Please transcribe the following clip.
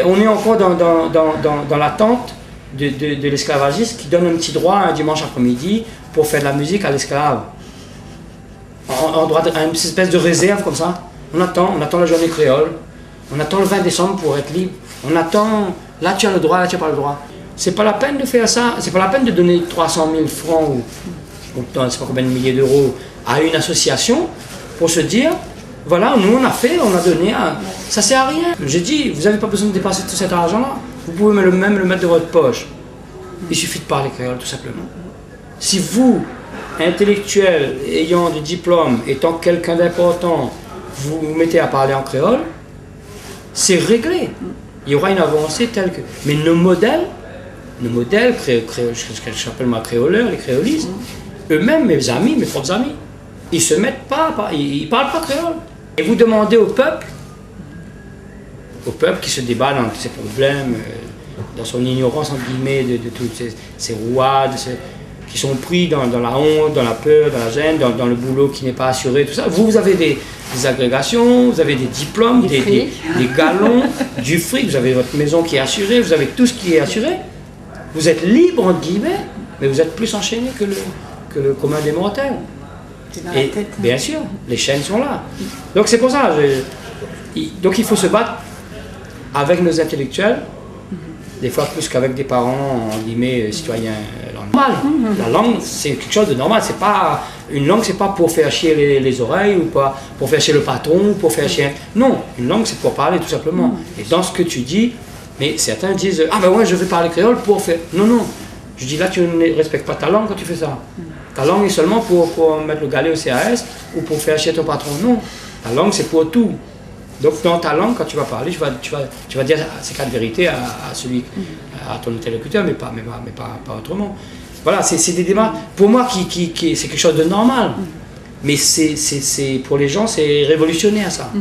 on est encore dans l'attente de l'esclavagiste qui donne un petit droit un dimanche après-midi pour faire de la musique à l'esclave. On doit une espèce de réserve comme ça. On attend la journée créole. On attend le 20 décembre pour être libre. On attend, là tu as le droit, là tu n'as pas le droit. C'est pas la peine de faire ça. C'est pas la peine de donner 300 000 francs ou je sais pas combien de milliers d'euros à une association pour se dire, voilà, nous on a fait, on a donné, ça sert à rien. J'ai dit, vous n'avez pas besoin de dépenser tout cet argent-là. Vous pouvez même le mettre de votre poche. Il suffit de parler créole, tout simplement. Si vous, intellectuel, ayant des diplômes, étant quelqu'un d'important, vous vous mettez à parler en créole, c'est réglé. Il y aura une avancée telle que... Mais nos modèles, ce que j'appelle ma créoleur, les créolistes, eux-mêmes, mes amis, mes propres amis, ils se mettent pas, ils parlent pas créole. Et vous demandez au peuple qui se débat dans tous ses problèmes, dans son ignorance, entre guillemets, de toutes ces rouades, qui sont pris dans la honte, dans la peur, dans la gêne, dans le boulot qui n'est pas assuré, tout ça. Vous avez des agrégations, vous avez des diplômes, des galons, du fric, vous avez votre maison qui est assurée, vous avez tout ce qui est assuré. Vous êtes libre, entre guillemets, mais vous êtes plus enchaîné que le commun des mortels. Et bien sûr, les chaînes sont là. Donc c'est pour ça, donc il faut se battre avec nos intellectuels, des fois plus qu'avec des parents, en guillemets, citoyens normal. La langue, c'est quelque chose de normal. C'est pas, une langue, c'est pas pour faire chier les oreilles, ou pas pour faire chier le patron, ou pour faire chier... Non, une langue, c'est pour parler, tout simplement. Et dans ce que tu dis, mais certains disent, ah ben ouais, je vais parler créole pour faire... Non, non. Je dis là, tu ne respectes pas ta langue quand tu fais ça. Ta langue est seulement pour mettre le galet au CAS ou pour faire chier ton patron. Non. Ta langue, c'est pour tout. Donc, dans ta langue, quand tu vas parler, tu vas dire ces quatre vérités à ton interlocuteur, mais pas autrement. Voilà, c'est des débats, pour moi, c'est quelque chose de normal. Mais pour les gens, c'est révolutionnaire, ça.